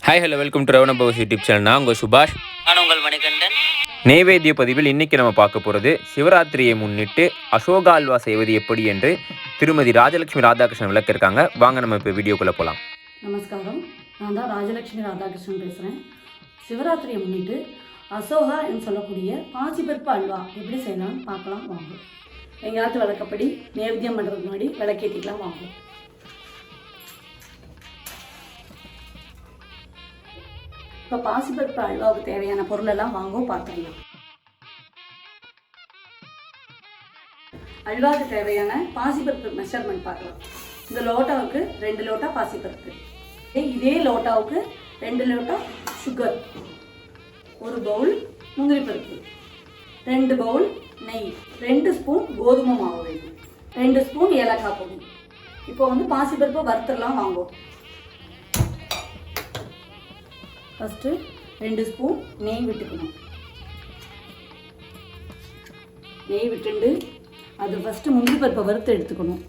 Hi hello welcome to ரவண பவஸ் YouTube channel. நான் உங்கள் சுபாஷ். நான் உங்கள் மணிகண்டன். நெய்வேத்திய பதிவில் இன்றைக்கி நம்ம பார்க்க போகிறது சிவராத்திரியை முன்னிட்டு அசோகா அல்வா செய்வது எப்படி என்று திருமதி ராஜலட்சுமி ராதாகிருஷ்ணன் விளக்கியிருக்காங்க. வாங்க நம்ம இப்போ வீடியோக்குள்ளே போகலாம். நமஸ்காரம், நான் தான் ராஜலட்சுமி ராதாகிருஷ்ணன் பேசுகிறேன். சிவராத்திரியை முன்னிட்டு அசோகா என்று சொல்லக்கூடிய பாசிப்பருப்பு அல்வா எப்படி செய்யலாம்னு பார்க்கலாம் வாங்க. எங்கேயாவது விளக்கப்படி நைவேத்தியம் பண்ணுறதுக்கு முன்னாடி விளக்கேற்றிக்கலாம் வாங்க. இப்போ பாசிப்பருப்பு அல்வாவுக்கு தேவையான பொருளெல்லாம் வாங்கவும் பார்த்துக்கலாம். அல்வாவுக்கு தேவையான பாசிப்பருப்பு மெஷர்மெண்ட் பார்க்கலாம். இந்த லோட்டாவுக்கு 2 லோட்டா பாசிப்பருப்பு, இதே லோட்டாவுக்கு 2 லோட்டா சுகர், 1 பவுல் முந்திரி பருப்பு, 2 பவுல் நெய், 2 ஸ்பூன் கோதுமை மாவு வேணும், 2 ஸ்பூன் ஏலக்காய் பொடி. இப்போ பாசிப்பருப்பை வறுத்துடலாம் வாங்கும். ஃபஸ்ட்டு 2 ஸ்பூன் நெய் விட்டுக்கணும். நெய் விட்டுண்டு அது ஃபஸ்ட்டு முந்திரி பருப்பை வறுத்து எடுத்துக்கணும்.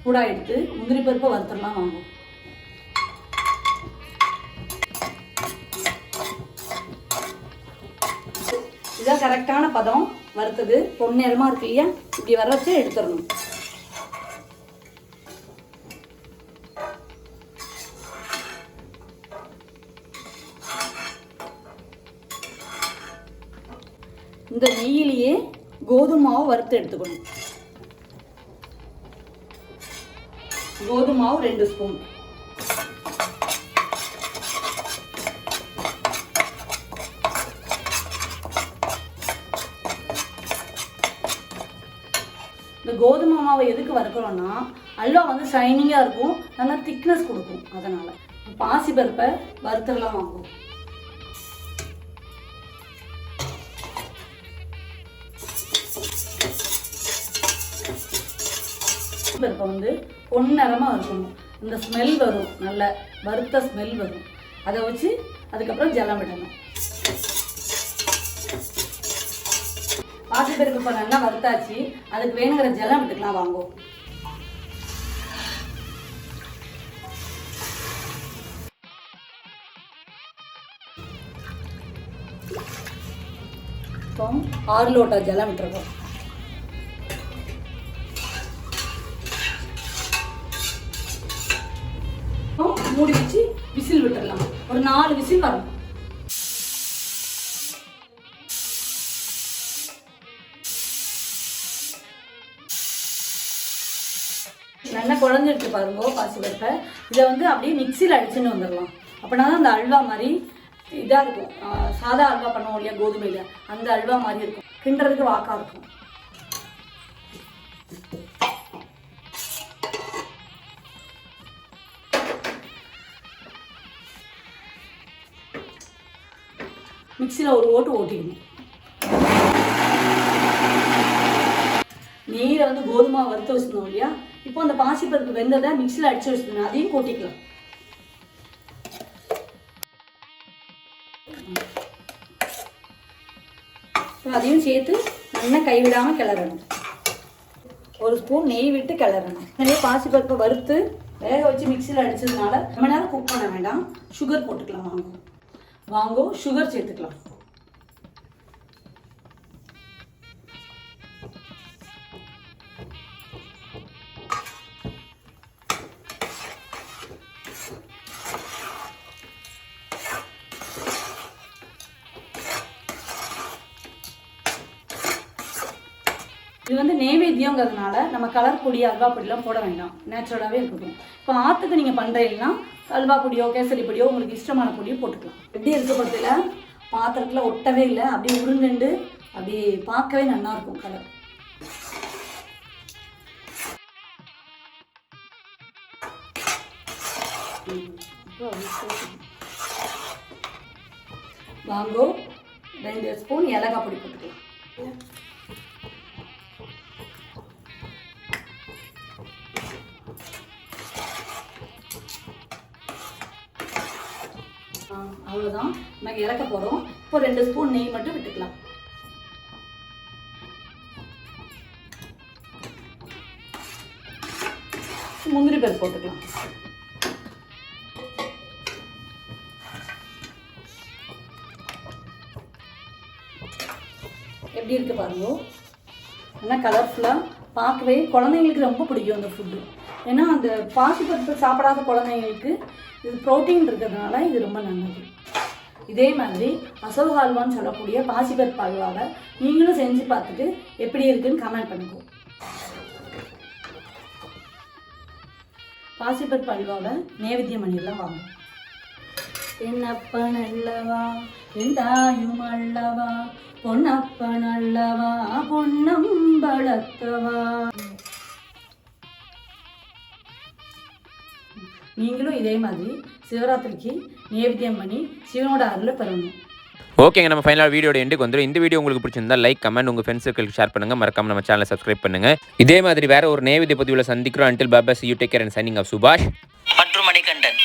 சூடாக எடுத்து முந்திரி பருப்பை வறுத்துடலாம் வாங்கும். இதான் கரெக்டான பதம். வறுத்தது பொன்னிறமாக இருக்கு இல்லையா, இப்படி வர வச்சு எடுத்துடணும். இந்த நெய்யிலேயே கோதுமை மாவு வறுத்து எடுத்துக்கணும். கோதுமை மாவு 2 ஸ்பூன், இந்த கோதுமை மாவை எதுக்கு வறுக்கிறோம்னா அல்வா ஷைனிங்காக இருக்கும், நல்லா திக்னஸ் கொடுக்கும். அதனால பாசிப்பருப்பை வறுத்துடலாம் வாங்கும். பருப்பை பொன்னிறமாக இருக்கணும். இந்த ஸ்மெல் வரும், நல்ல வறுத்த ஸ்மெல் வரும். அதை வச்சு அதுக்கப்புறம் ஜலம் விடணும். பாசிப்பருப்பு இப்போ நல்லா வறுத்தாச்சு, அதுக்கு வேணுங்கிற ஜலம் விட்டுக்கலாம் வாங்கும். இப்போ 6 லோட்டா ஜலம் விட்டுருக்கோம். மூடி வச்சு விசில் விட்டுடலாம். ஒரு 4 விசில் வரணும். நல்லா குழஞ்சிட்டு பாருங்க பாசிப்பருப்பை. இதை அப்படியே மிக்சியில் அடிச்சுன்னு வந்துடலாம். அப்படின்னா தான் அந்த அல்வா மாதிரி இதாக இருக்கும். சாதா அல்வா பண்ணுவோம் இல்லையா கோதுமையில், அந்த அல்வா மாதிரி இருக்கும். கிண்டுறதுக்கு வாக்காக இருக்கும். மிக்சியில் ஒரு ஓட்டு ஓட்டிக்கணும். நெய்யில் கோதுமை வறுத்து வச்சுருந்தோம் இல்லையா, இப்போ அந்த பாசிப்பருப்பு வெந்ததை மிக்சியில் அடித்து வச்சுருந்தோம், அதையும் கொட்டிக்கலாம். அதையும் சேர்த்து நல்லா கைவிடாமல் கிளறணும். 1 ஸ்பூன் நெய் விட்டு கிளறணும். நிறைய பாசிப்பருப்பை வறுத்து வேக வச்சு மிக்சியில் அடித்ததுனால ரொம்ப நேரம் குக் பண்ண வேண்டாம். சுகர் போட்டுக்கலாம் வாங்கோ. சுகர் சேர்த்துக்கலாம். இது நெய்வேத்தியங்கிறதுனால நம்ம கலர் பொடி அல்வா பொடியெலாம் போட வேண்டாம், நேச்சுரலாகவே இருக்கட்டும். இப்போ ஆற்றுக்கு நீங்கள் பண்ணுறீங்கன்னா அல்வா பொடியோ கேசரி பொடியோ உங்களுக்கு இஷ்டமான பொடியோ போட்டுக்கலாம். எப்படி இருக்கப்பட்டதில் பாத்திரத்தில் ஒட்டவே இல்லை, அப்படியே உருண்டு அப்படி பார்க்கவே நல்லாயிருக்கும் கலர். வாங்கோ 2 ஸ்பூன் ஏலக்காய் பொடி போட்டுக்கலாம். அவ்வளோதான், நம்ம இறக்க போகிறோம். இப்போ 2 ஸ்பூன் நெய் மட்டும் விட்டுக்கலாம். முந்திரி பருப்பு போட்டுக்கலாம். எப்படி இருக்கு பாருங்க, நல்லா கலர்ஃபுல்லாக பார்க்கவே குழந்தைங்களுக்கு ரொம்ப பிடிக்கும் அந்த ஃபுட்டு. ஏன்னா அந்த பாசிப்பருப்பு சாப்பிடாத குழந்தைங்களுக்கு இது ப்ரோட்டீன் இருக்கிறதுனால இது ரொம்ப நல்லது. இதே மாதிரி அசோகா அல்வான்னு சொல்லக்கூடிய பாசிப்பருப்பு அல்வாவை நீங்களும் செஞ்சு பார்த்துட்டு எப்படி இருக்குன்னு கமெண்ட் பண்ணுங்க. பாசிப்பருப்பு அல்வாவை நைவேத்தியம் பண்ணிடலாம் வாங்க. என்னப்பன் அல்லவா என் தாயும் அல்லவா, பொன்னப்பன் அல்லவா பொன்னம்பலத்தவா. நீங்களும் இதே மாதிரி சிவராத்திரிக்கு நைவேத்தியம் பண்ணி சிவனோட அருளை பெறணும். ஓகேங்க, நம்ம ஃபைனலாக வீடியோட எண்டுக்கு வந்துடும். இந்த வீடியோ உங்களுக்கு பிடிச்சிருந்தா லைக், கமெண்ட், உங்கள் ஃப்ரெண்ட்ஸ் சர்க்கிளுக்கு ஷேர் பண்ணுங்கள். மறக்காம நம்ம சேனலை சப்ஸ்கிரைப் பண்ணுங்கள். இதே மாதிரி வேற ஒரு நைவேத்திய பதிவில் சந்திக்கிறோம். Until Baba, see you, take care and signing off. சுபாஷ் மற்றும் மணிகண்டன்.